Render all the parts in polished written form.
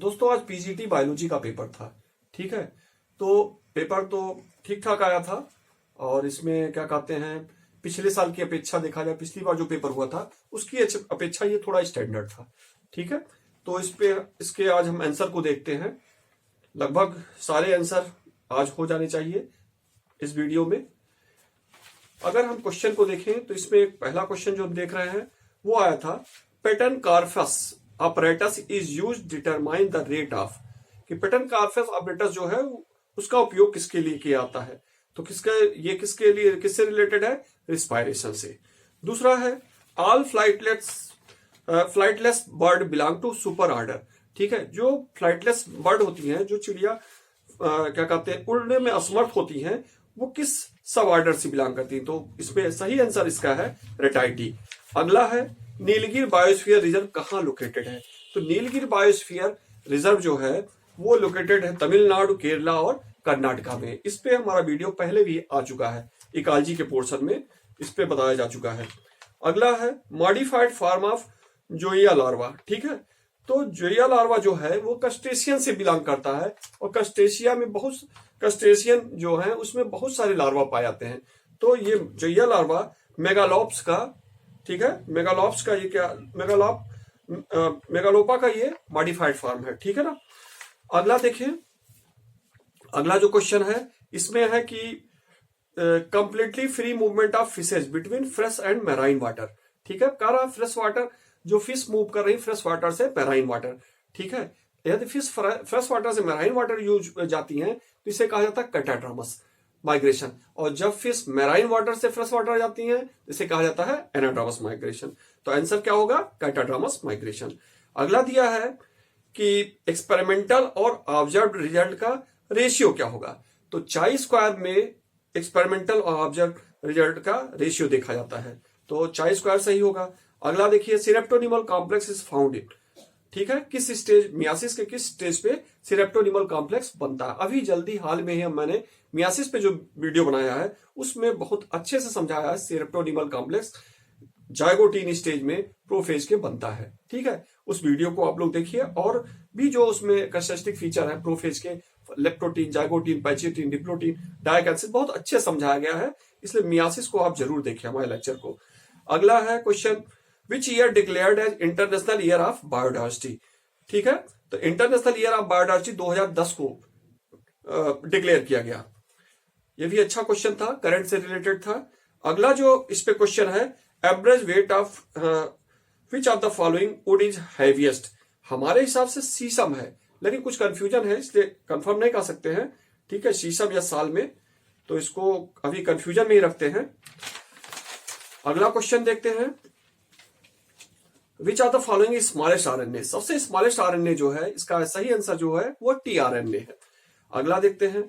दोस्तों आज PGT biology का पेपर था। ठीक है, तो पेपर तो ठीक ठाक आया था और इसमें क्या कहते हैं, पिछले साल की अपेक्षा देखा जाए, पिछली बार जो पेपर हुआ था उसकी अपेक्षा ये थोड़ा स्टैंडर्ड था। ठीक है, तो इसके आज हम आंसर को देखते हैं। लगभग सारे आंसर आज हो जाने चाहिए इस वीडियो में। अगर हम क्वेश्चन को देखें तो इसमें एक पहला क्वेश्चन जो हम देख रहे हैं वो आया था, Pettenkofer apparatus is used determine the rate of, कि पेटन कार्पस apparatus जो है उसका उपयोग किसके लिए किया जाता है, तो किसके लिए, किससे रिलेटेड है, रिस्पायरेशन से। दूसरा है all flightless bird belong to super order. ठीक है, जो फ्लाइटलेस बर्ड होती हैं, जो चिड़िया क्या कहते हैं उड़ने में असमर्थ होती हैं, वो किस सब ऑर्डर से बिलोंग करती हैं, तो इसमें सही आंसर इसका है रेटाइटी। अगला है नीलगिरी बायोस्फीयर रिजर्व कहाँ लोकेटेड है, तो नीलगिरी बायोस्फीयर रिजर्व जो है वो लोकेटेड है तमिलनाडु, केरला और कर्नाटका में। इस पे हमारा वीडियो पहले भी आ चुका है, इकोलॉजी के पोर्शन में इस पे बताया जा चुका है। अगला है मॉडिफाइड फॉर्म ऑफ जोइया लार्वा। ठीक है, तो जोइया लार्वा जो है वो क्रस्टेशियन से बिलोंग करता है और क्रस्टेशियन जो है उसमें बहुत सारे लार्वा पाए जाते हैं। तो ये जोइया लार्वा मेगालोप्स का, ठीक है, मेगालोप्स का ये क्या, मेगालोपा का ये मॉडिफाइड फॉर्म है। ठीक है ना। अगला देखिए, अगला जो क्वेश्चन है इसमें है कि completely free movement of fishes between fresh and marine water. ठीक है, कह रहा फ्रेश वाटर जो फिश मूव कर रही फ्रेश वाटर से मैराइन वाटर। ठीक है, यदि फिश फ्रेश वाटर से मैराइन वाटर यूज जाती हैं तो इसे कहा जाता है कैटाड्रामस माइग्रेशन, और जब फिश मैराइन वाटर से फ्रेश वाटर जाती हैं इसे कहा जाता है एनाड्रामस माइग्रेशन। तो आंसर क्या होगा, कैटाड्रामस माइग्रेशन। अगला दिया है कि एक्सपेरिमेंटल और ऑब्जर्व्ड रिजल्ट का रेशियो क्या होगा, तो चाई स्क्वायर में एक्सपेरिमेंटल और ऑब्जर्व रिजल्ट का रेशियो देखा जाता है, तो चाई स्क्वायर सही होगा। अगला देखिए, सिरेप्टोनिमल कॉम्प्लेक्स इज फाउंड इन। ठीक है, किस स्टेज, मियासिस के किस स्टेज पे सिरेप्टोनिमल कॉम्प्लेक्स बनता है। अभी जल्दी हाल में ही मैंने मियासिस पे जो वीडियो बनाया है उसमें बहुत अच्छे से समझाया है, सिरेप्टोनिमल कॉम्प्लेक्स जाइगोटीन स्टेज में प्रोफेज के बनता है। ठीक है, उस वीडियो को आप लोग देखिए, और भी जो उसमें कैरेक्टरिस्टिक फीचर है प्रोफेज के, leptotene, zygotene, pachytene, diplotene, diakinesis, बहुत अच्छे समझाया गया है, इसलिए मियासिस को आप जरूर देखिए हमारे लेक्चर को। अगला है question, which year declared as international year of biodiversity. ठीक है, तो इंटरनेशनल ईयर ऑफ बायोडाइवर्सिटी 2010 को डिक्लेयर किया गया। ये भी अच्छा क्वेश्चन था, करंट से रिलेटेड था। अगला जो इस पे क्वेश्चन है, average weight of which of the following would is heaviest. हमारे हिसाब से शीशम है, लेकिन कुछ कंफ्यूजन है इसलिए कंफर्म नहीं कर सकते हैं। ठीक है, शीशम या साल में, तो इसको अभी कंफ्यूजन में ही रखते हैं। अगला क्वेश्चन देखते हैं, which of the following is smallest RNA. सबसे स्मॉलेस्ट आरएनए जो है, इसका सही आंसर जो है वो टीआरएनए है। अगला देखते हैं,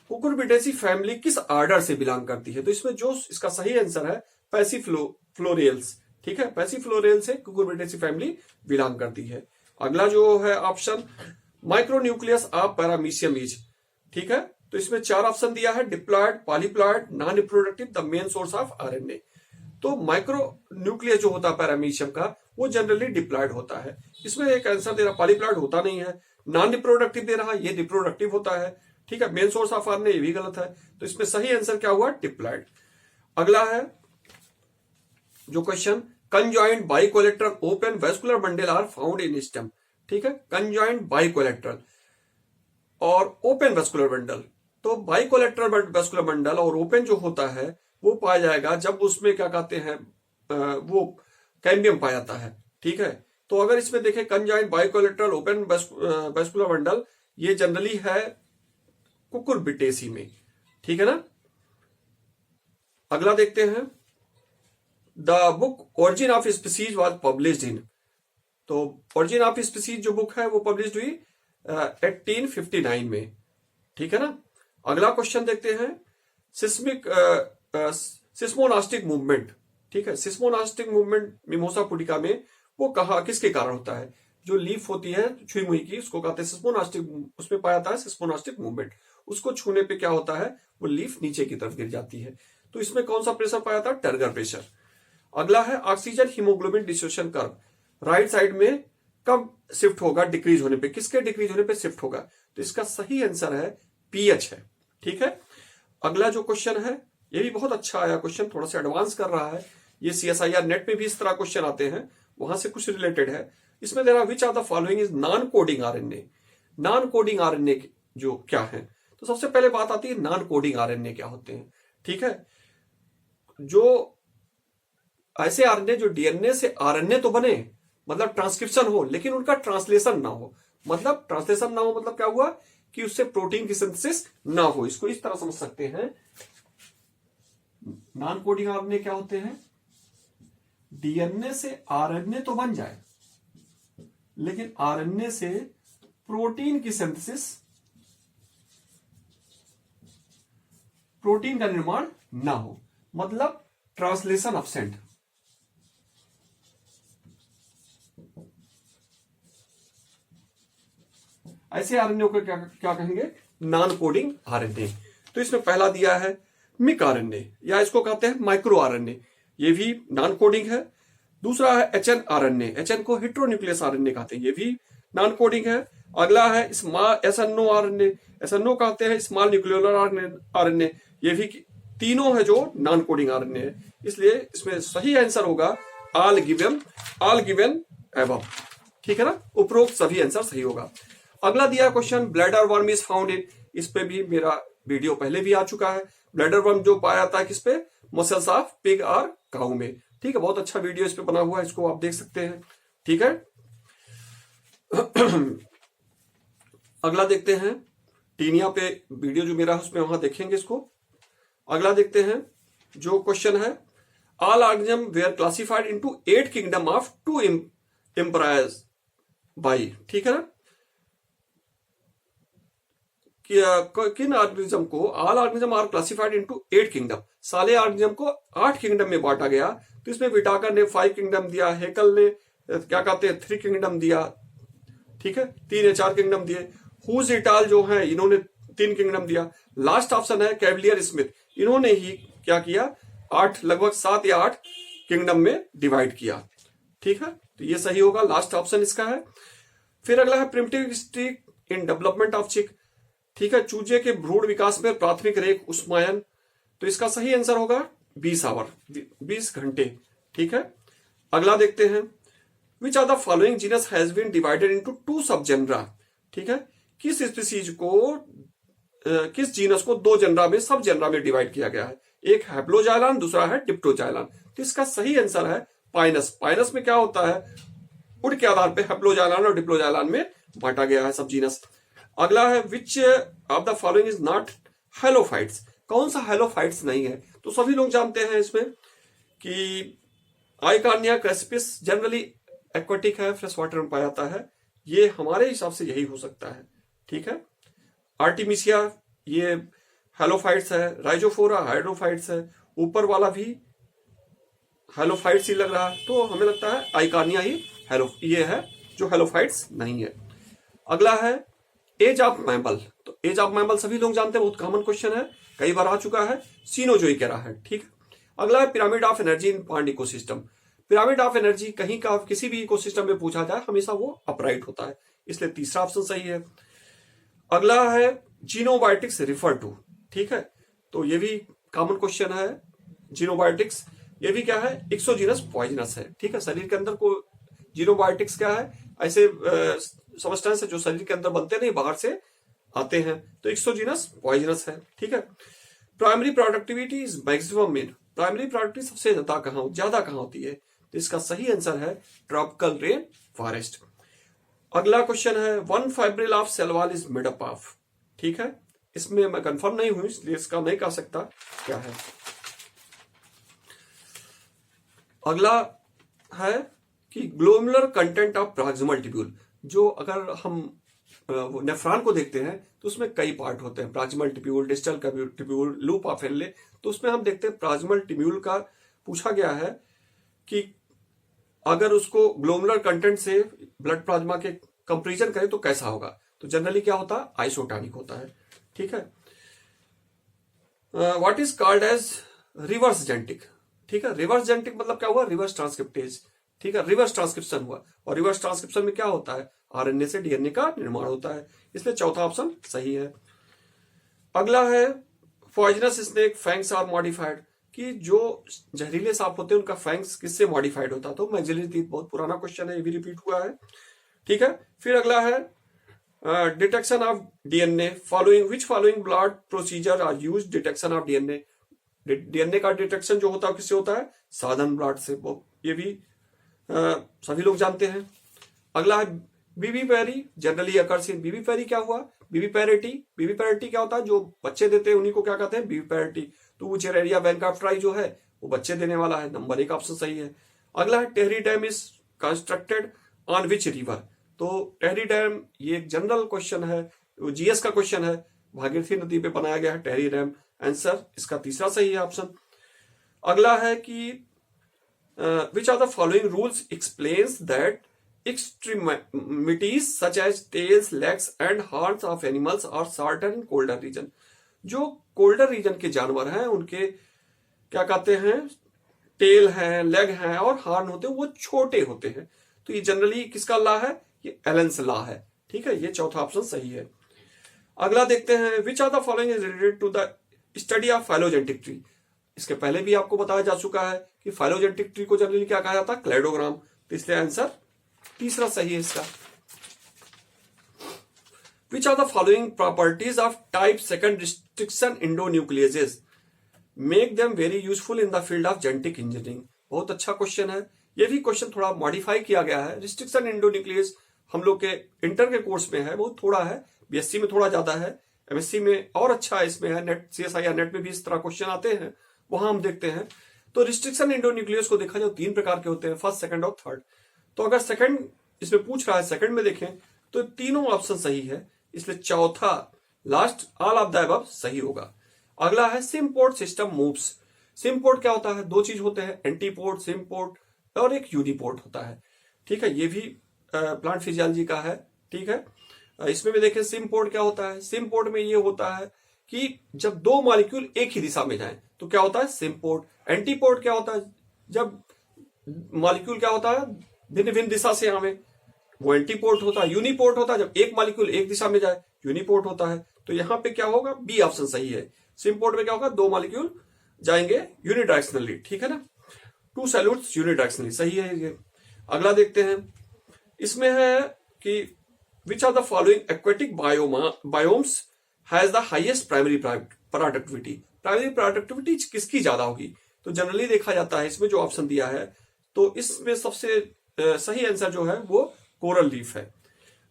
कुकुरबिटेसी फैमिली किस ऑर्डर से बिलोंग करती है, तो इसमें जो इसका सही आंसर है पैसिफ्लोरेल्स। ठीक है, पैसिफ्लोरेल से कुकुरबिटेसी फैमिली बिलोंग करती है। अगला जो है option, micronucleus of Paramecium is. ठीक है, तो इसमें 4 ऑप्शन दिया है, diploid, polyploid, non reproductive, the main source of RNA. तो माइक्रो न्यूक्लियस जो होता है पैरामीशियम का वो जनरली डिप्लॉयड होता है। इसमें एक आंसर दे रहा पॉलीप्लॉयड होता नहीं है, नॉन रिप्रोडक्टिव दे रहा, ये रिप्रोडक्टिव होता है। ठीक है, मेन सोर्स ऑफ आरएनए, ये भी गलत है, तो इसमें सही आंसर क्या हुआ, डिप्लॉयड। अगला है जो question, conjoint bicollateral open vascular bundle are found in stem. ठीक है, कंजॉइंट बाइकोलेटरल और ओपन वेस्कुलर बंडल, तो बाइकोलेटरल वेस्कुलर बंडल और ओपन जो होता है वो पाया जाएगा जब उसमें क्या कहते हैं वो कैम्बियम पाया जाता है। ठीक है, तो अगर इसमें देखें conjoint bicollateral open vascular bundle, ये जनरली है कुकुरबिटेसी में। ठीक है ना। अगला देखते हैं, the book origin of species was published in, तो ओरिजिन ऑफ स्पीसीज जो बुक है वो पब्लिश हुई 1859 में। ठीक है ना। अगला क्वेश्चन देखते हैं, सिस्मोनास्टिक मूवमेंट। ठीक है, सिस्मोनास्टिक मूवमेंट मिमोसा पुडिका में वो कहा किसके कारण होता है, जो लीफ होती है छुई मुई की उसको कहते हैं सिस्मोनास्टिक, उसमें पाया जाता है सिस्मोनास्टिक मूवमेंट। उसको छूने पे क्या होता है, वो लीफ नीचे की तरफ गिर जाती है। तो इसमें कौन सा प्रेशर पाया जाता है, टर्गर प्रेशर। अगला है oxygen haemoglobin dissociation curve, right side में कब शिफ्ट होगा? डिक्रीज होने पे। किसके डिक्रीज होने पे शिफ्ट होगा? तो इसका सही आंसर है पीएच है। ठीक है। अगला जो क्वेश्चन है ये भी बहुत अच्छा आया क्वेश्चन, थोड़ा सा एडवांस कर रहा है। ये CSIR नेट में भी इस तरह क्वेश्चन आते हैं, वहां से कुछ रिलेटेड है। इसमें दे रहा which are the following is non coding RNA. Non coding RNA जो क्या है? तो सबसे पहले बात आती है नॉन कोडिंग आरएनए क्या होते हैं। ठीक है। जो ऐसे आरएनए जो डीएनए से आरएनए तो बने, मतलब ट्रांसक्रिप्शन हो, लेकिन उनका ट्रांसलेशन ना हो। मतलब ट्रांसलेशन ना हो मतलब क्या हुआ कि उससे प्रोटीन की सिंथेसिस ना हो। इसको इस तरह समझ सकते हैं, नॉन कोडिंग आरएनए क्या होते हैं? डीएनए से आरएनए तो बन जाए, लेकिन आरएनए से प्रोटीन की सिंथेसिस, प्रोटीन का निर्माण ना हो, मतलब ट्रांसलेशन अब्सेंट। ऐसे आरएनए को क्या कहेंगे? Non coding RNA. तो इसमें पहला दिया है मिक आरएनए, या इसको कहते हैं माइक्रो आरएनए, ये भी नॉन कोडिंग है। दूसरा है एचएन आरएनए, एचएन को हेटेरोन्यूक्लियस आरएनए कहते हैं, ये भी नॉन कोडिंग है। अगला है स्मॉल एसएनओ आरएनए, एसएनओ कहते हैं स्मॉल न्यूक्लियोलर आरएनए, ये भी तीनों है जो नॉन कोडिंग आरएनए है। इसलिए इसमें सही आंसर होगा ऑल गिवन एबव। ठीक है ना, उपरोक्त सभी आंसर सही होगा। अगला दिया question bladder worm is found इन, इस पे भी मेरा वीडियो पहले भी आ चुका है। ब्लैडर वर्म जो पाया था किस पे? मसल्स ऑफ पिग और काऊ में। ठीक है, बहुत अच्छा वीडियो इस पे बना हुआ है, इसको आप देख सकते हैं। ठीक है। अगला देखते हैं, टीनिया पे वीडियो जो मेरा है उसमें वहां देखेंगे इसको। अगला देखते हैं जो क्वेश्चन है, all organism were classified into 8 kingdom of 2 empires by. ठीक है ना, किन ऑर्गेनिज्म को, all organism are classified into 8 kingdom, सारे ऑर्गेनिज्म को 8 किंगडम में बांटा गया। तो इसमें विटाकर ने 5 किंगडम दिया, हेकल ने क्या कहते हैं 3 किंगडम दिया। ठीक है, 3 या 4 किंगडम दिए। हुज इटाल जो है इन्होंने 3 किंगडम दिया। लास्ट ऑप्शन है कैवलियर स्मिथ, इन्होंने ही क्या किया 8, लगभग 7 या 8 किंगडम में डिवाइड किया। ठीक है, तो ये सही होगा, लास्ट ऑप्शन इसका है। फिर अगला है primitive stage in development of चिक। ठीक है, चूजे के भ्रूण विकास में प्राथमिक रेख उष्मायन, तो इसका सही आंसर होगा 20 आवर, 20 घंटे। ठीक है। अगला देखते हैं, which are the following genus has been divided into 2 sub genre. ठीक है, किस स्पीसीज को, किस जीनस को 2 जनरा में, सब जनरा में डिवाइड किया गया है? एक हैप्लोजाइलान, दूसरा है डिप्टोजाइलान। तो इसका सही आंसर है पाइनस। पाइनस में क्या होता है, उड़ के आधार पे हैप्लोजाइलान और डिप्लोजाइलान में बांटा गया है सब जीनस। अगला है which of the following is not halophytes, कौन सा हेलोफाइट्स नहीं है? तो सभी लोग जानते हैं इसमें कि आइकार्निया क्रेस्पिस जनरली एक्वाटिक है, फ्रेश वाटर में पाया जाता है, ये हमारे हिसाब से यही हो सकता है। ठीक है। आर्टिमिसिया ये हेलोफाइट्स है, राइजोफोरा हाइड्रोफाइट्स है, ऊपर वाला भी हेलोफाइट्स ही लग रहा है, तो हमें लगता है आइकार्निया ही ये है जो हेलोफाइट्स नहीं है। अगला है एज ऑफ मैमल, तो एज ऑफ मैमल सभी लोग जानते हैं, बहुत कॉमन क्वेश्चन है, कई बार आ चुका है, सीनोजोइकेरा है। ठीक। अगला है pyramid of energy in pond ecosystem. Pyramid of energy कहीं का किसी भी इकोसिस्टम में पूछा जाए हमेशा वो अपराइट होता है, इसलिए तीसरा ऑप्शन सही है। अगला है जीनोबायोटिक्स रिफर टू। ठीक है, तो ये भी कॉमन क्वेश्चन है, जीनोबायोटिक्स ये भी क्या है, एक्सोजीनस पॉइजनस है। ठीक है, शरीर के अंदर को जीनोबायोटिक्स क्या है, ऐसे सब्सटेंस है जो शरीर के अंदर बनते नहीं, बाहर से आते हैं, तो एक्सोजीनस पॉइजनस है। ठीक है। Primary productivity is maximum in, primary productivity सबसे ज्यादा कहां होती है? तो इसका सही आंसर है ट्रॉपिकल रेन फॉरेस्ट। अगला क्वेश्चन है 1 fibril of cell wall is made up of. ठीक है, इसमें मैं कंफर्म नहीं हूं इसलिए इसका नहीं कह सकता क्या है। अगला है कि glomerular content of proximal tubule, जो अगर हम नेफ्रॉन को देखते हैं तो उसमें कई पार्ट होते हैं, proximal tubule, distal tubule, loop of Henle. तो उसमें हम देखते हैं प्रॉक्सिमल ट्यूब्यूल का पूछा गया है कि अगर उसको ग्लोमुलर कंटेंट से ब्लड प्लाज्मा के कंपेरिजन करें तो कैसा होगा? तो जनरली क्या होता है, आइसोटोनिक होता है। ठीक है। What is called as reverse genetic. ठीक है, रिवर्स जेनेटिक मतलब क्या हुआ, रिवर्स ट्रांसक्रिप्टेज। ठीक है, रिवर्स ट्रांसक्रिप्शन हुआ, और रिवर्स ट्रांसक्रिप्शन में क्या होता है, आरएनए से डीएनए का निर्माण होता है, इसलिए चौथा ऑप्शन सही है। अगला है poisonous snake fangs are modified, कि जो जहरीले सांप होते हैं उनका फैंग्स किससे मॉडिफाइड होता है, तो मैक्सिलरी टीथ, बहुत पुराना क्वेश्चन है, ये भी रिपीट हुआ है। ठीक है, फिर अगला है detection of DNA, following which following blood procedure are use detection of DNA. DNA का डिटेक्शन जो होता है किससे होता है, साधन ब्लड से, ये भी सभी लोग जानते हैं। अगला है बीबी पैरी जनरली अकर्स इन, बीबी पैरी क्या हुआ, बीबी पैरेटी, बीबी पैरेटी क्या होता है, जो बच्चे देते हैं उन्हीं को क्या कहते हैं, बीबी पैरेटी। तो वो चेरेरिया बैंकाफ्ट्राई जो है वो बच्चे देने वाला है, नंबर 1 ऑप्शन सही है। अगला है Tehri dam is constructed on which river, तो टेहरी डैम ये एक जनरल क्वेश्चन है, जीएस का क्वेश्चन है, भागीरथी नदी पे बनाया गया है टेहरी डैम, आंसर इसका तीसरा सही है ऑप्शन। अगला है कि which are the following rules explains that extremities such as tails, legs and horns of animals are shorter in colder region। जो कोल्डर रीजन के जानवर हैं उनके क्या कहते हैं, टेल है, लेग है और हॉर्न होते हैं, वो छोटे होते हैं। तो ये जनरली किसका लॉ है, ये एलेंस लॉ है। ठीक है, ये चौथा ऑप्शन सही है। अगला देखते हैं which are the following is related to the study of phylogenetic tree. इसके पहले भी आपको बताया जा चुका है कि फाइलोजेनेटिक ट्री को जनरली क्या कहा जाता है, क्लेडोग्राम, तो इसलिए आंसर तीसरा सही है इसका। Which are the following properties of type second restriction endonucleases make them very useful in the field of genetic engineering. बहुत अच्छा क्वेश्चन है, ये भी क्वेश्चन थोड़ा मॉडिफाई किया गया है। रिस्ट्रिक्शन इंडोन्यूक्लियस हम लोग के इंटर के कोर्स में है, बहुत थोड़ा है, बीएससी में थोड़ा ज्यादा है, एमएससी में और अच्छा इसमें है, नेट सीएसआई या नेट में भी इस तरह क्वेश्चन आते हैं, वहां हम देखते हैं। तो रिस्ट्रिक्शन इंडोन्यूक्लियस को देखा जाए 3 प्रकार के होते हैं, फर्स्ट, सेकंड और थर्ड। तो अगर सेकंड इसमें पूछ रहा है, सेकंड में देखें तो तीनों ऑप्शन सही है, इसलिए चौथा last all of the above सही होगा। अगला है सिमपोर्ट सिस्टम मूव्स। सिमपोर्ट क्या होता है, 2 चीज होते हैं, एंटीपोर्ट, सिमपोर्ट और एक यूनिपोर्ट होता है। ठीक है, ये भी प्लांट फिजियोलॉजी का है। ठीक है, इसमें भी देखें सिमपोर्ट क्या होता है, सिमपोर्ट में ये होता है कि जब 2 मॉलिक्यूल एक ही दिशा में जाएं तो क्या होता है, सिमपोर्ट। एंटीपोर्ट क्या होता है, जब मॉलिक्यूल क्या होता है भिन्न भिन्न दिशा से आवे, वो एंटीपोर्ट होता है। यूनिपोर्ट होता है जब एक मॉलिक्यूल एक दिशा में जाए, यूनिपोर्ट होता है। तो यहां पे क्या होगा, बी ऑप्शन सही है। सिमपोर्ट में क्या होगा, 2 मॉलिक्यूल जाएंगे यूनिडायरेक्शनली। ठीक है ना, 2 सैल्यूट्स यूनिडायरेक्शनली, सही है ये। अगला देखते हैं, इसमें है कि which are the following aquatic biomes has the highest primary productivity. Primary productivity किसकी ज्यादा होगी, तो जनरली देखा जाता है इसमें जो ऑप्शन दिया है, तो इसमें सबसे सही आंसर जो है वो कोरल रीफ है।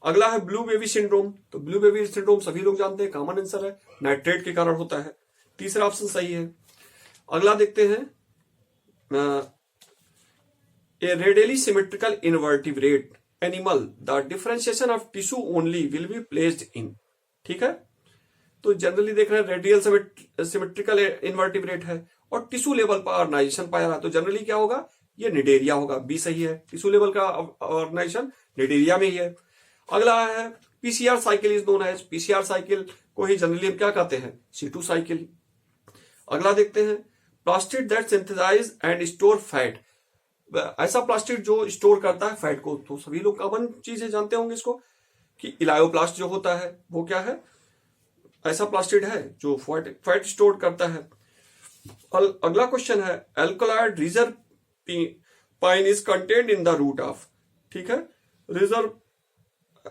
अगला है ब्लू बेबी सिंड्रोम, तो ब्लू बेबी सिंड्रोम सभी लोग जानते हैं, कॉमन आंसर है, नाइट्रेट के कारण होता है, तीसरा ऑप्शन सही है। अगला देखते हैं, a radially symmetrical invertebrate animal the differentiation of tissue only will be placed in. ठीक है, तो जनरली देख रहे हैं रेडियल सिमेट्रिकल इनवर्टिब्रेट है और टिश्यू लेवल पर ऑर्गेनाइजेशन पाया रहा है, तो जनरली क्या होगा, ये निडेरिया होगा, बी सही है। टिश्यू लेवल का ऑर्गेनाइजेशन निडेरिया में ही है। अगला है PCR cycle is known as, PCR cycle को ही जनरली हम क्या कहते हैं, C2 साइकिल। अगला देखते हैं, plastid that synthesise and store fat, ऐसा प्लास्टिड जो स्टोर करता है फैट को, तो सभी लोग कॉमन चीज है, जानते होंगे इसको कि इलायोप्लास्ट जो होता है वो क्या है, ऐसा प्लास्टिड है जो फैट स्टोर करता है। अगला क्वेश्चन है, alkaloid reserpine is contained in the root of. ठीक है, रिजर्व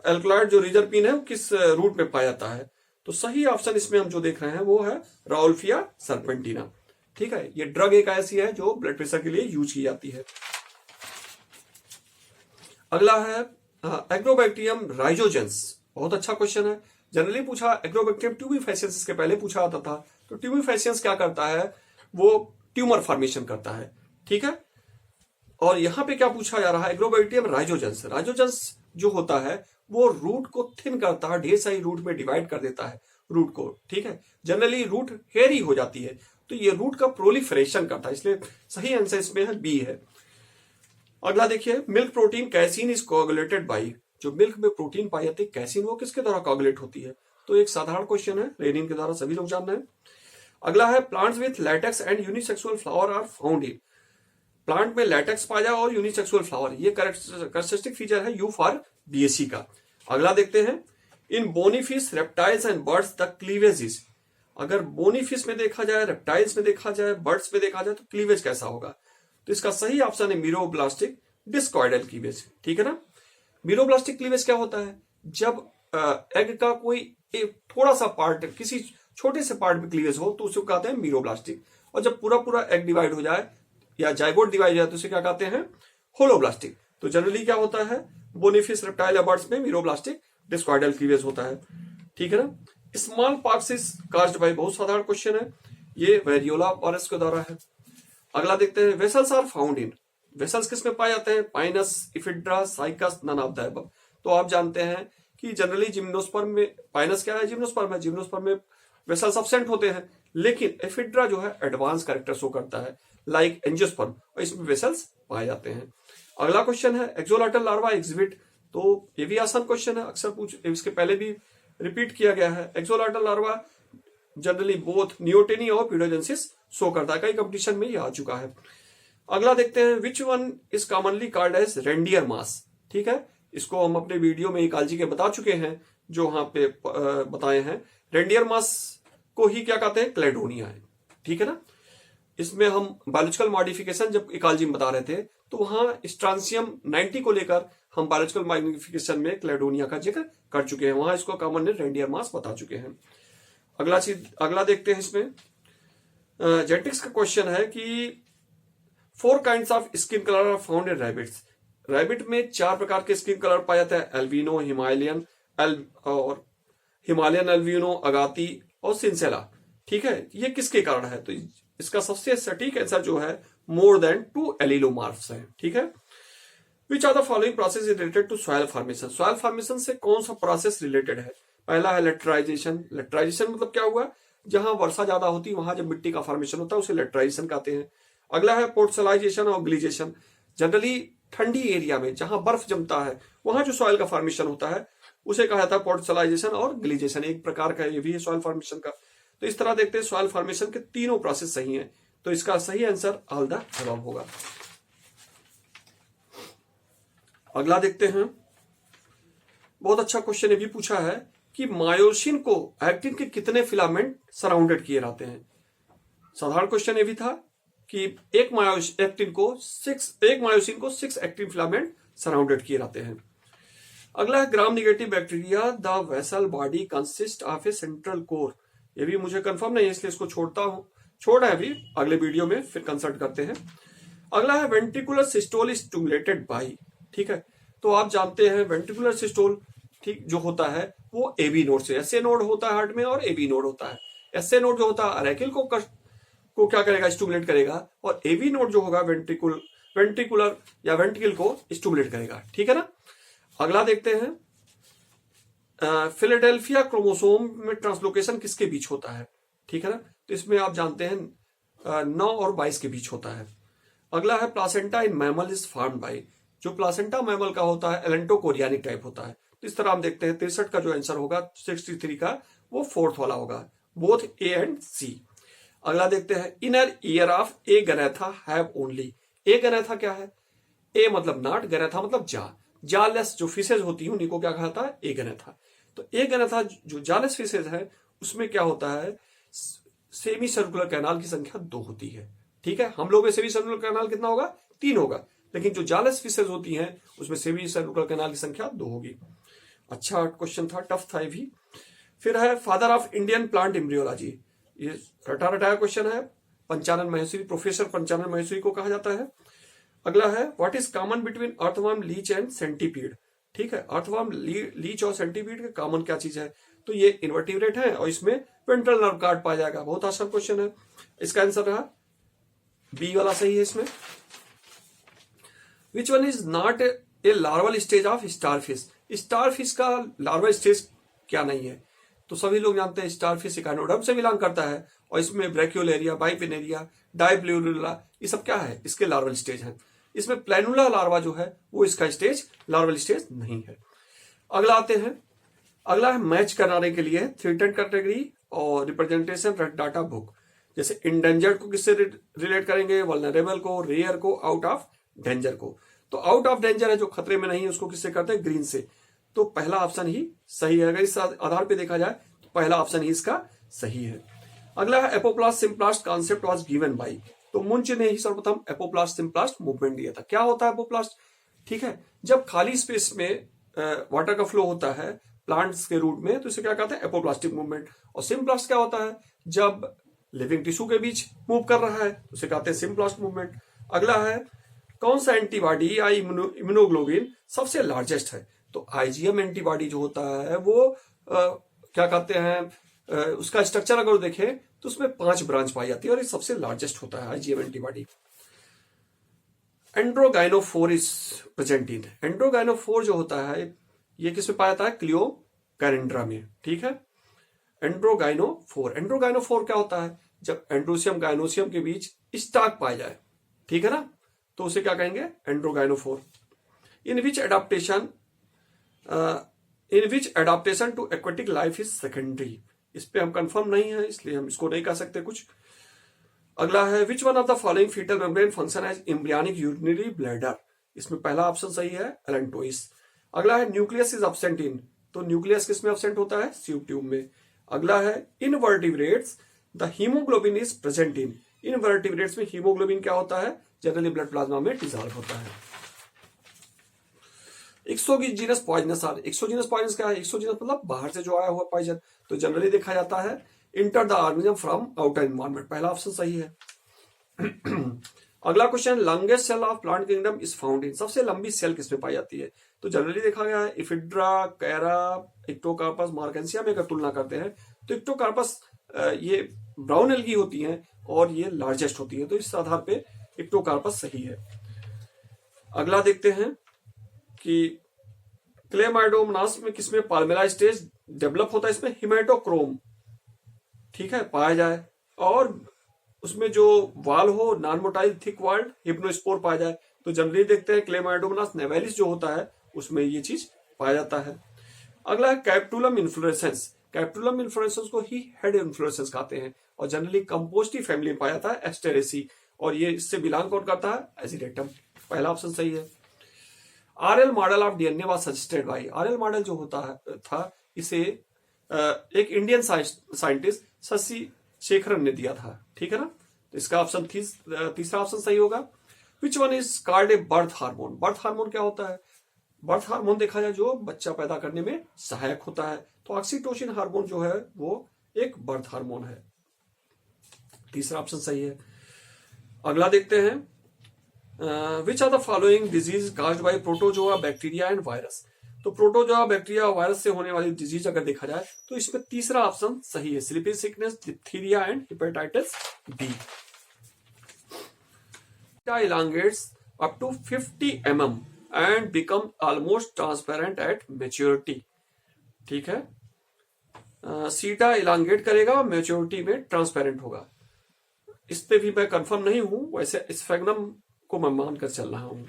एल्कलॉइड जो रिजर्पिन है वो किस रूट में पाया जाता है, तो सही ऑप्शन इसमें हम जो देख रहे हैं वो है राउल्फिया सर्पेंटिना। ठीक है, ये ड्रग एक ऐसी है जो ब्लड प्रेशर के लिए यूज की जाती है। अगला है एग्रोबैक्टीरियम राइजोजेंस, बहुत अच्छा क्वेश्चन है, जनरली पूछा एग्रोबैक्टीरियम ट्यूबिफेसियंस इसके पहले पूछा जाता था। तो ट्यूबिफेसियंस क्या करता है, वो ट्यूमर फॉर्मेशन करता है। ठीक है, और यहां पे क्या पूछा जा रहा है, एग्रोबैक्टीरियम राइजोजेंस। राइजोजेंस जो होता है वो रूट को थिन करता है, ढेर सारी रूट में डिवाइड कर देता है रूट को। ठीक है, जनरली रूट हेयरी हो जाती है, तो ये रूट का प्रोलिफरेशन करता है, इसलिए सही आंसर इसमें है बी है। अगला देखिए, milk protein casein is coagulated by, जो मिल्क में प्रोटीन पाई जाती है कैसीन, वो किसके द्वारा कोगुलेट होती है, तो एक साधारण क्वेश्चन है, रेनिन के द्वारा, सभी लोग जानना है। अगला है, plants with latex and unisexual flower are found in, plant में लैटेक्स पाया जाए और यूनिसेक्सुअल फ्लावर, ये कैरेक्टरिस्टिक फीचर है यू फॉर बीएससी का। अगला देखते हैं, in bony fish reptiles and birds the cleavage is. अगर बोनीफिश में देखा जाए, रेप्टाइल्स में देखा जाए, बर्ड्स में देखा जाए तो क्लीवेज कैसा होगा? तो इसका सही ऑप्शन है मीरोब्लास्टिक डिस्कॉइडल क्लीवेज, ठीक है ना। मीरोब्लास्टिक क्लीवेज क्या होता है? जब एग का कोई एक थोड़ा सा पार्ट, किसी छोटे से पार्ट में क्लीवेज हो तो उसे कहते हैं मीरोब्लास्टिक, और जब पूरा पूरा एग डिवाइड हो जाए या जाइगोट डिवाइड हो जाए तो उसे क्या कहते हैं? होलोब्लास्टिक। तो जनरली क्या होता है, बोनीफिश रेप्टाइल या बर्ड्स में मीरोब्लास्टिक डिस्कॉइडल क्लीवेज होता है, ठीक है ना। Small pox is caused bye, बहुत साधारण क्वेश्चन है, ये वेरियोला वायरस के द्वारा है। अगला देखते हैं, vessels are found in, vessels किसमें पाए जाते हैं? Pinus, Ephedra, Cycas, none of the above. तो आप जानते हैं कि जनरली जिम्नोस्पर्म में, पाइनस क्या है? जिम्नोस्पर्म है, जिम्नोस्पर्म में वेसल्स एब्सेंट होते हैं, लेकिन एफिड्रा जो है एडवांस कैरेक्टर शो करता है लाइक एंजियोस्पर्म, और इसमें वेसल्स पाए जाते हैं। अगला क्वेश्चन है, एक्सोलाटल लार्वा एग्जिबिट, तो ये भी आसान क्वेश्चन है, अक्सर पूछ, इसके पहले भी रिपीट किया गया है। एक्सोलाटल लार्वा जनरली बोथ नियोटेनी और पीडोजेंसिस शो करता है, कई कंपटीशन में ये आ चुका है। अगला देखते हैं, which one is commonly called as reindeer moss, ठीक है, इसको हम अपने वीडियो में इकालजी के बता चुके हैं, जो वहां पे बताए हैं। रेंडियर मास को ही क्या कहते हैं? क्लेडोनिया है, ठीक है ना। इसमें हम बायोलॉजिकल मॉडिफिकेशन जब इकालजी में बता रहे थे तो वहां स्ट्रांसियम 90 को लेकर हम बायोलॉजिकल मॉडिफिकेशन में क्लेडोनिया का जिक्र कर चुके हैं, वहां इसको कॉमन ने रेंडियर मास बता चुके हैं। अगला देखते हैं, इसमें जेनेटिक्स का क्वेश्चन है कि 4 kinds of skin colour are found in rabbits. Rabbit में 4 प्रकार के स्किन कलर पाया जाता है, एल्बिनो, हिमालयन एल्बिनो, अगाती और सिंसेला, ठीक है। ये किसके कारण है? तो इसका सबसे सटीक आंसर जो है मोर देन 2 एलिलोमार्फ्स है, ठीक है। Which are the following process is related to soil formation, soil formation से कौन सा प्रोसेस रिलेटेड है? पहला है लेटराइजेशन। लेटराइजेशन मतलब क्या हुआ? जहां वर्षा ज्यादा होती है वहां जब मिट्टी का फॉर्मेशन होता है उसे लेटराइजेशन कहते हैं। अगला है पोर्टसलाइजेशन और ग्लीजेशन, जनरली ठंडी एरिया में जहां बर्फ जमता है वहां जो सॉइल का फॉर्मेशन होता है उसे कहा जाता है पोर्टसलाइजेशन और ग्लीजेशन, एक प्रकार का ये भी है सॉइल फॉर्मेशन का। तो इस तरह देखते हैं सॉइल फॉर्मेशन के तीनों प्रोसेस सही हैं, तो इसका सही आंसर ऑल द अबव होगा। अगला देखते हैं, बहुत अच्छा क्वेश्चन ये भी पूछा है कि मायोसिन को एक्टिन के कितने फिलामेंट सराउंडेड किए रहते हैं। साधारण क्वेश्चन ये भी था कि एक मायोसिन को 6 एक्टिन फिलामेंट सराउंडेड किए रहते हैं। अगला है, ग्राम negative bacteria the vessel body consist of A central core, ये भी मुझे कंफर्म नहीं है इसलिए इसको छोड़ा है अभी, अगले वीडियो में फिर कंसल्ट करते हैं। अगला है, ventricular systole is stimulated by, ठीक है। तो आप जानते हैं वेंट्रिकुलर सिस्टोल, ठीक, जो होता है वो एबी नोड से, एसए नोड होता है हार्ट में और एबी नोड होता है। एसए नोड जो होता है अरेकिल को क्या करेगा? स्टिमुलेट करेगा, और एबी नोड जो होगा वेंट्रिकुलर या वेंट्रिकल को स्टिमुलेट करेगा, ठीक है ना। अगला देखते हैं, फिलाडेल्फिया क्रोमोसोम में ट्रांसलोकेशन किसके बीच होता है, ठीक है ना। तो इसमें आप जानते हैं 9 और 22 के बीच होता है। अगला है, placenta in mammal is formed by, जो प्लासेंटा मैमल का होता है एलेंटोकोरियानिक टाइप होता है। तो इस तरह हम देखते हैं 63 का जो आंसर होगा 63 का वो 4th वाला होगा, बोथ ए एंड सी। अगला देखते हैं, inner ear of Agnatha have only, Agnatha क्या है? ए मतलब नॉट, गैनेथा मतलब जालेस जो फिशेज होती है उन्हीं को क्या कहता है? ए गैनेथा। तो ए गैनेथा जो जालेस फिशेज है उसमें क्या होता है? सेमी सर्कुलर कैनाल की संख्या 2 होती है, ठीक है। हम लोग में सेमी सर्कुलर कैनाल कितना होगा? 3 होगा, लेकिन जो जालेस फिशेज होती हैं उसमें सेमी सर्कुलर कैनाल की संख्या 2 होगी। अच्छा क्वेश्चन था, टफ था ये भी। फिर है, father of Indian plant embryology, ये रटाया क्वेश्चन है, पंचानन माहेश्वरी, प्रोफेसर पंचानन माहेश्वरी को कहा जाता है। अगला है, what is common between earthworm, leech and centipede, ठीक है। अर्थवर्म, लीच और सेंटीपीड के कॉमन क्या चीज है? तो ये इन्वर्टिब्रेट है और इसमें वेंट्रल नर्व गार्ड पाया जाएगा, बहुत आसान क्वेश्चन है। इसका आंसर रहा बी वाला सही है इसमें। विच one is not a larval stage of starfish, starfish का लार्वल स्टेज क्या नहीं है? तो सभी लोग जानते हैं स्टारफिश इकाइनोडर्म से बिलोंग करता है, और इसमें ब्रैक्योलेरिया, बाइपिनेरिया, डाइप्लूरुला, ये सब क्या है? इसके लार्वल स्टेज हैं। इसमें प्लैनुला लार्वा जो है वो इसका स्टेज लार्वल स्टेज नहीं है। अगला आते हैं, अगला है मैच कराने के लिए थ्रेटन कैटेगरी और रिप्रेजेंटेशन डाटा बुक। जैसे इंडेंजर्ड को किससे रिलेट करेंगे, वल्नरेबल को, रेयर को, आउट ऑफ डेंजर को। तो आउट ऑफ डेंजर है जो खतरे में नहीं है, उसको किससे करते हैं, ग्रीन से। तो पहला ऑप्शन ही सही है। अगर इस आधार पे देखा जाए तो पहला ऑप्शन ही इसका सही है। अगला है apoplast symplast concept was given by. तो मुंच ने ही सर्वप्रथम एपोप्लास्ट सिम्प्लास्ट मूवमेंट दिया था। क्या होता है एपोप्लास्ट, ठीक है, जब खाली स्पेस में वाटर का फ्लो होता है प्लांट्स के रूट में, तो इसे क्या कहते हैं, एपोप्लास्टिक मूवमेंट। और सिम्प्लास्ट क्या होता है, जब लिविंग टिश्यू के बीच मूव कर रहा है, तो उसे कहते हैं सिम्प्लास्ट मूवमेंट। अगला है कौन सा एंटीबॉडी या इम्यूनोग्लोबिन सबसे लार्जेस्ट है। तो आईजीएम एंटीबॉडी जो होता है वो क्या कहते हैं, उसका स्ट्रक्चर अगर देखें तो उसमें 5 ब्रांच पाई जाती है और ये सबसे लार्जेस्ट होता है IgM antibody. Androgynophore is present in. Androgynophore जो होता है ये किसमें पाया जाता है, क्लियो कैरेंड्रा में, ठीक है। एंड्रोगाइनोफोर क्या होता है, जब एंड्रोसियम गाइनोसियम के बीच स्टाक पाया जाए, ठीक है ना, तो उसे क्या कहेंगे, androgynophore. In which adaptation to aquatic life is secondary. इस पे हम कंफर्म नहीं है इसलिए हम इसको नहीं कह सकते कुछ। अगला है which one of the following foetal membrane function as embryonic urinary bladder. इसमें पहला ऑप्शन सही है, एलेंटोइस। अगला है न्यूक्लियस इज एब्सेंट इन। तो न्यूक्लियस किसमें एब्सेंट होता है, सीव ट्यूब में। अगला है in vertebrates the haemoglobin is present in. इन वर्टिब्रेट्स में हीमोग्लोबिन क्या होता है, जनरली ब्लड प्लाज्मा में डिसॉल्व होता है। Exogenous poisonous are. Exogenous poisonous क्या है, एक्सोजीनस मतलब बाहर से जो आया हुआ पॉइजन। तो जनरली देखा जाता है enter the organism from outer environment, पहला ऑप्शन सही है। अगला question, longest cell of plant kingdom is found in. सबसे लंबी सेल किसमें पाई जाती है। तो जनरली देखा गया है इफिड्रा, कैरा, इक्टोकार्पस, मार्केंसिया में अगर तुलना करते हैं तो इक्टोकार्पस ये ब्राउन एल्गी होती हैं और ये लार्जेस्ट होती है, तो इस आधार पे इक्टोकार्पस सही है। अगला देखते हैं कि क्लेमाइडोमोनास में किसमें पाल्मेला स्टेज डेवलप होता है, इसमें हिमेटोक्रोम, ठीक है, पाया जाए। और उसमें जो वाल हो नॉन मोटाइल थिक वाल्ड हिप्नोस्पोर पाया जाए। तो जनरली देखते हैं क्लेमाइडोमोनास नेवेलिस जो होता है उसमें ये चीज पाया जाता है। अगला है कैप्टुलम इन्फ्लोरेसेंस। कैप्टुलम इन्फ्लोरेसेंस को ही हेड इन्फ्लोरेसेंस कहते हैं और जनरली कंपोस्टी फैमिली में पाया जाता है, एस्टेरेसी। और ये इससे बिलोंग कौन करता है, एजिडेक्टम, पहला ऑप्शन सही है। RL model of DNA was suggested by. RL model जो होता है था इसे एक इंडियन साइंटिस्ट शशि शेखरन ने दिया था, ठीक है ना। तो इसका ऑप्शन तीसरा ऑप्शन सही होगा। विच one is called a birth hormone. Birth hormone क्या होता है, बर्थ हार्मोन देखा जाए जो बच्चा पैदा करने में सहायक होता है। तो ऑक्सीटोसिन हार्मोन जो है वो एक बर्थ हार्मोन है, तीसरा ऑप्शन सही है। अगला देखते हैं which are the following disease caused by protozoa bacteria and virus. तो प्रोटोजोआ बैक्टीरिया और वायरस से होने वाली डिजीज अगर देखा जाए तो इसमें तीसरा ऑप्शन सही है, sleeping sickness, diphtheria and hepatitis B. elongates up to 50 mm and become almost transparent at maturity, ठीक है। सीटा इलांगेट करेगा, मैच्योरिटी में ट्रांसपेरेंट होगा। इस पे भी मैं कंफर्म नहीं हूं, वैसे स्फेग्नम को मैं मानकर चल रहा हूं।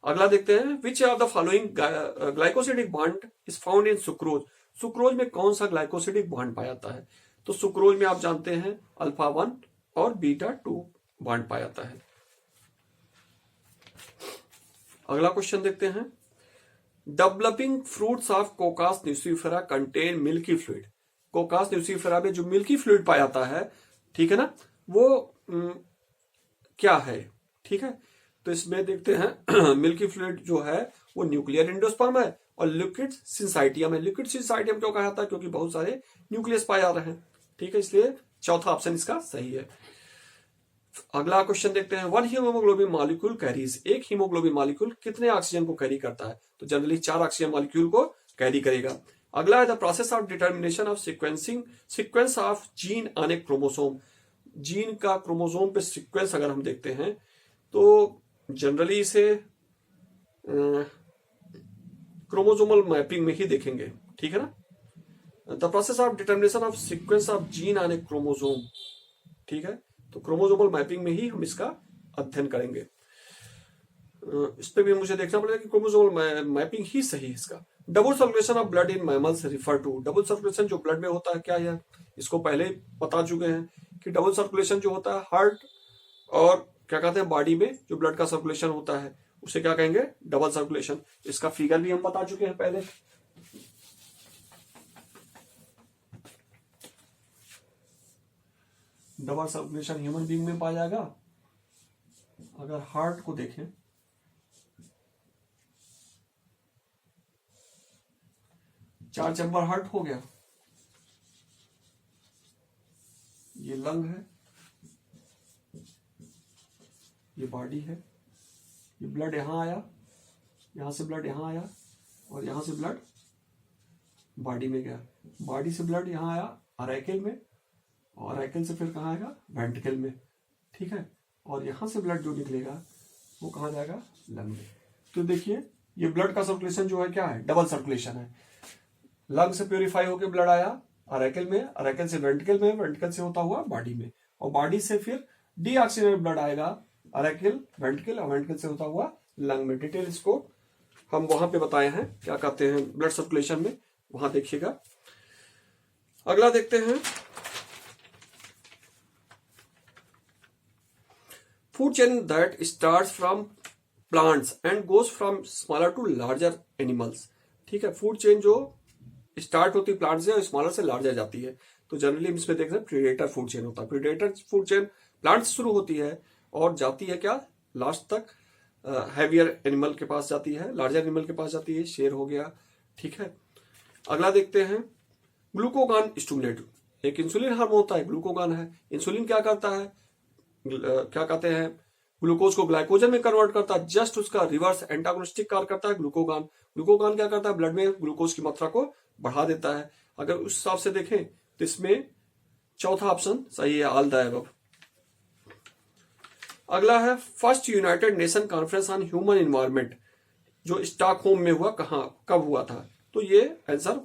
अगला देखते हैं which of the following glycosidic bond is found in sucrose. Sucrose में कौन सा ग्लाइकोसिडिक बॉन्ड पाया जाता है। तो सुक्रोज में आप जानते हैं अल्फा 1 और बीटा 2 बॉन्ड पाया जाता है। अगला क्वेश्चन देखते हैं developing fruits of Cocos nucifera contain milky fluid. Cocos nucifera में जो मिल्की फ्लूइड पाया जाता है, ठीक है ना, वो क्या है, ठीक है। तो इसमें देखते हैं मिल्की फ्लूइड जो है वो न्यूक्लियर एंडोस्पर्म है और लिक्विड सिंसाइटियम है। लिक्विड सिंसाइटियम क्यों कहा जाता है, क्योंकि बहुत सारे न्यूक्लियस पाए जा रहे हैं, ठीक है, इसलिए चौथा ऑप्शन इसका सही है। अगला क्वेश्चन देखते हैं वन हीमोग्लोबिन मॉलिक्यूल कैरीज। एक हीमोग्लोबिन मॉलिक्यूल कितने ऑक्सीजन को कैरी करता है। तो जनरली 4 ऑक्सीजन मॉलिक्यूल को कैरी करेगा। अगला है the process of determination of sequence of gene on A chromosome. Gene का क्रोमोसोम पे सीक्वेंस अगर हम देखते हैं तो जनरली इसे क्रोमोसोमल मैपिंग में ही देखेंगे, ठीक है ना। The process of determination of sequence of gene on A chromosome, ठीक है, तो क्रोमोसोमल मैपिंग में ही हम इसका अध्ययन करेंगे। इस पे भी मुझे देखना पड़ेगा कि क्रोमोसोमल मैपिंग ही सही है इसका। Double circulation of blood in mammals refer to. Double circulation जो ब्लड में होता है क्या है, इसको पहले ही बता चुके हैं कि डबल सर्कुलेशन जो होता है हार्ट और क्या कहते हैं बॉडी में जो ब्लड का सर्कुलेशन होता है उसे क्या कहेंगे, डबल सर्कुलेशन। इसका फिगर भी हम बता चुके हैं पहले। डबल सर्कुलेशन ह्यूमन बीइंग में पाया जाएगा। अगर हार्ट को देखें, चार चैम्बर हार्ट हो गया, ये लंग है, ये बॉडी है, ये ब्लड यहां आया, यहां से ब्लड यहां आया और यहां से ब्लड बॉडी में गया, बॉडी से ब्लड यहां आया अराइकल में और अराइकल से फिर कहां आएगा, वेंट्रिकल में, ठीक है। और यहां से ब्लड जो निकलेगा वो कहां जाएगा, लंग में। तो देखिए ये ब्लड का सर्कुलेशन जो है क्या है, डबल सर्कुलेशन है। लंग से प्योरीफाई होकर ब्लड आया अराइकल में, अराइकल से वेंट्रिकल में, वेंट्रिकल से होता हुआ बॉडी में, और बॉडी से फिर डीऑक्सीजनेटेड ब्लड आएगा अराइकल, वेंट्रिकल और वेंट्रिकल से होता हुआ लंग में। डिटेल इसको हम वहां पे बताए हैं क्या कहते हैं ब्लड सर्कुलेशन में, वहां देखिएगा। अगला देखते हैं, food chain that starts from plants and goes from smaller to larger animals. ठीक है, फूड चेन जो स्टार्ट होती है प्लांट से और स्मॉलर से लार्जर जाती है। तो जनरली हम इसमें देख रहे हैं प्रीडेटर फूड चेन होता है। प्रीडेटर फूड चेन प्लांट से शुरू होती है और जाती है क्या, लास्ट तक हैवियर एनिमल के पास जाती है, लार्जर एनिमल के पास जाती है, शेर हो गया, ठीक है। अगला देखते हैं, ग्लूकोगान स्टिमुलेट, एक इंसुलिन हार्मोन होता है, ग्लूकोगान है। इंसुलिन क्या करता है, क्या कहते हैं, ग्लूकोज को ग्लाइकोजन में कन्वर्ट करता है, जस्ट उसका रिवर्स एंटागोनिस्टिक कार्य करता है ग्लूकोगान। ग्लूकोगान क्या करता है, ब्लड में ग्लूकोज की मात्रा को बढ़ा देता है। अगर उस हिसाब से देखें तो इसमें चौथा ऑप्शन सही है, ऑल द अबव। अगला है, first United nation conference on human environment जो स्टॉकहोम में हुआ, कहां कब हुआ था, तो ये आंसर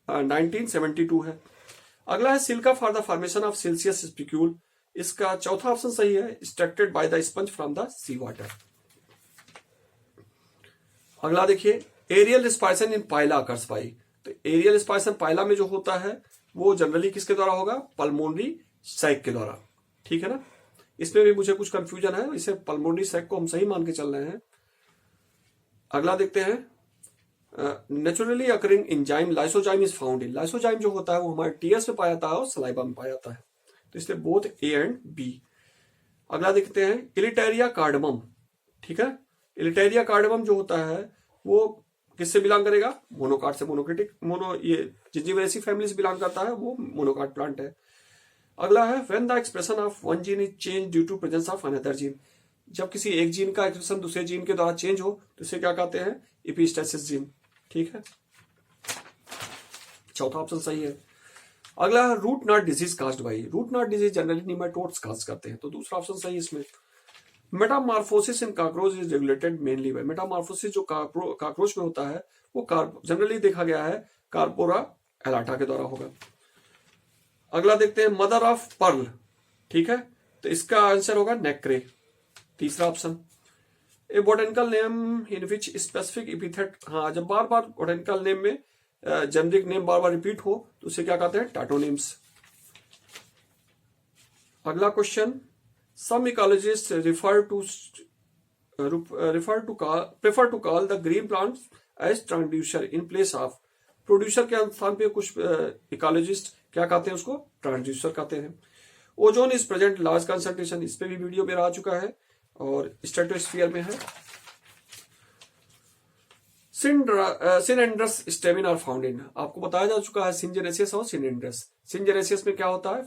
1972 है। अगला है, silica for the formation of siliceous spicule, इसका चौथा ऑप्शन सही है, extracted by the sponge from the sea water. अगला देखिए, aerial respiration in Pila occurs by, तो एरियल रिस्पायरेशन पाइला में जो होता है वो जनरली किसके द्वारा होगा, पल्मोनरी सैक के द्वारा, ठीक है ना। इसमें भी मुझे कुछ कंफ्यूजन है, इसे पल्मोनरी सैक को हम सही मान के चल रहे हैं। अगला देखते हैं, naturally occurring enzyme lysozyme is found in, lysozyme जो होता है वो हमारे टीएस में पाया जाता है और सलाइवा में पाया जाता है, तो इसलिए बोथ ए एंड बी। अगला देखते हैं, इलिटेरिया कार्डमम, ठीक है। इलिटेरिया कार्डमम जो होता है वो किससे बिलोंग करेगा, मोनोकाट से, मोनोक्रिटिक ये जिंजीबेरेसी फैमिली से बिलोंग करता है, वो मोनोकाट प्लांट है। अगला है, when the expression of one gene is change due to presence of another gene, जब किसी एक जीन का एक्सप्रेशन दूसरे जीन के द्वारा चेंज हो तो इसे क्या कहते हैं, एपिस्टेसिस जीन, ठीक है। चौथा ऑप्शन सही है। अगला है, root knot disease caused by, root knot disease generally nematodes cause करते हैं, तो दूसरा ऑप्शन सही है इसमें। Metamorphosis in cockroach is regulated mainly by, metamorphosis जो कॉकरोच में होता है वो जनरली देखा गया है कार्पोरा एलाटा के द्वारा होगा। अगला देखते हैं, मदर ऑफ पर्ल, ठीक है, तो इसका आंसर होगा नेक्रे, तीसरा option. A botanical name in which specific epithet, हाँ जब बार बार बोटेनिकल नेम में जेनेरिक नेम बार बार रिपीट हो तो उसे क्या कहते हैं, टाटोनिम्स। अगला question, some ecologist prefer to call the green plants as transducer in place of, producer के स्थान पे कुछ इकोलॉजिस्ट क्या कहते हैं, उसको ट्रांसड्यूसर कहते हैं। Ozone is present large concentration, इस पे भी वीडियो मेरा आ चुका है और स्ट्रेटोस्फीयर में है। Synandrous stamen are found in, आपको बताया जा चुका है सिंजेनेसियस और सिनेंड्रस। सिंजेनेसियस में क्या होता है,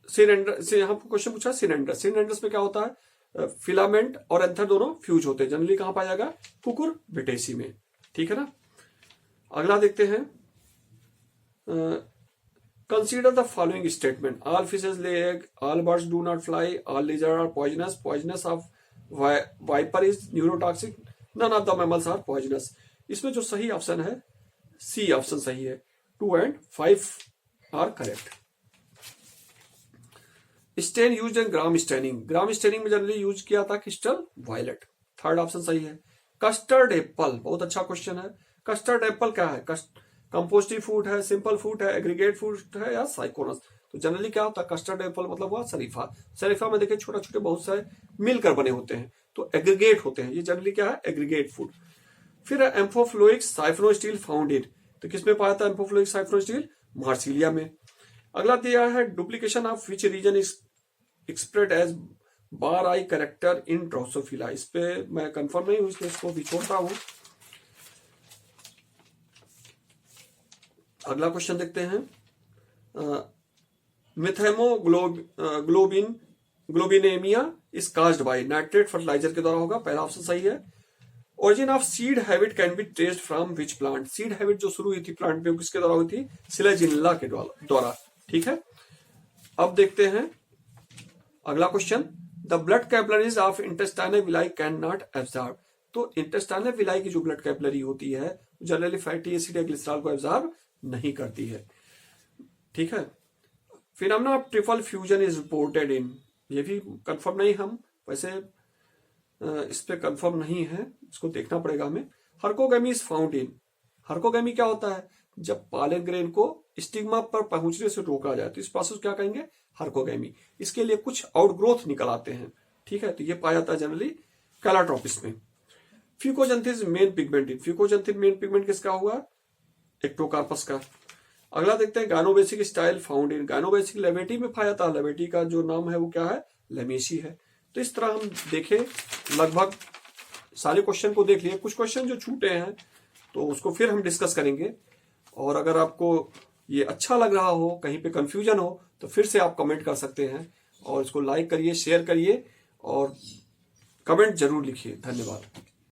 सिनेंड्रस, यहाँ क्वेश्चन पूछा सिनेंड्रस, सिनेंड्रस में क्या होता है, फिलामेंट और एंथर दोनों फ्यूज होते हैं, जनरली कहां पाया जाएगा, कुकुर बिटेसी में, ठीक है ना। अगला देखते हैं, consider the following statement, all fishes lay egg, all birds do not fly, all lizard are poisonous, poisonous of viper is neurotoxic, none of the mammals are poisonous. इसमें जो सही ऑप्शन है सी ऑप्शन सही है, 2 and 5 are correct. Stain used in Gram staining, Gram staining में generally use किया था crystal violet, third option सही है। कस्टर्ड एप्पल, बहुत अच्छा क्वेश्चन है, कस्टर्ड एप्पल क्या है, कंपोस्टिव फूड है, सिंपल फूड है, एग्रीगेट फूड है या साइकोनस, तो जनरली क्या होता है, कस्टर्ड एप्पल मतलब हुआ शरीफा। शरीफा में देखिए छोटे छोटे बहुत सारे मिलकर बने होते हैं, तो एग्रीगेट होते हैं, ये जनरली क्या है, एग्रीगेट फूड। फिर एम्फोफ्लोइक साइफोनोस्टील फाउंड इन, तो किसमें पाया था एम्फोफ्लोइक साइफोनोस्टील, मार्सिलिया में। अगला दिया है duplication of which region is expressed as bar eye character in Drosophila, इस पे मैं कंफर्म नहीं हूं इसलिए इसको भी छोड़ता हूं। अगला क्वेश्चन देखते हैं, ग्लोबिनेमिया is caused by nitrate fertiliser के द्वारा होगा, पहला ऑप्शन सही है। Origin of seed habit can be traced from which plant, seed habit जो शुरू हुई थी प्लांट में किसके द्वारा हुई थी, सिलेजिनला के द्वारा। ठीक है, अब देखते हैं अगला question, the blood capillaries of intestinal villi can not absorb, तो इंटेस्टाइनल विलाई की जो ब्लड कैपिलरी होती है जनरली फैटी एसिड या ग्लिसरॉल को एब्जॉर्ब नहीं करती है। ठीक है, phenomena of triple fusion is reported in, ये भी कंफर्म नहीं, हम वैसे इस पे कंफर्म नहीं है, इसको देखना पड़ेगा हमें। हर्कोगेमी इज फाउंड इन, हर्कोगेमी क्या होता है, जब पॉलन ग्रेन को स्टिग्मा पर पहुंचने से रोका जाए तो इस प्रोसेस क्या कहेंगे, हर्कोगेमी। इसके लिए कुछ आउटग्रोथ निकल आते हैं। ठीक है, तो ये पाया जाता है जनरली कैलाट्रोपिस में। Fucoxanthin main pigment in, fucoxanthin main pigment किसका हुआ, एक्टोकार्पस का। अगला देखते हैं gynobasic style found in, gynobasic Labiatae में पाया जाता है, लेवेटी का जो नाम है वो क्या है, लेमेसी है। तो इस तरह हम देखें, लगभग सारे क्वेश्चन को देख लिए, कुछ क्वेश्चन जो छूटे हैं तो उसको फिर हम डिस्कस करेंगे। और अगर आपको ये अच्छा लग रहा हो, कहीं पे कंफ्यूजन हो, तो फिर से आप कमेंट कर सकते हैं, और इसको लाइक करिए, शेयर करिए और कमेंट जरूर लिखिए। धन्यवाद।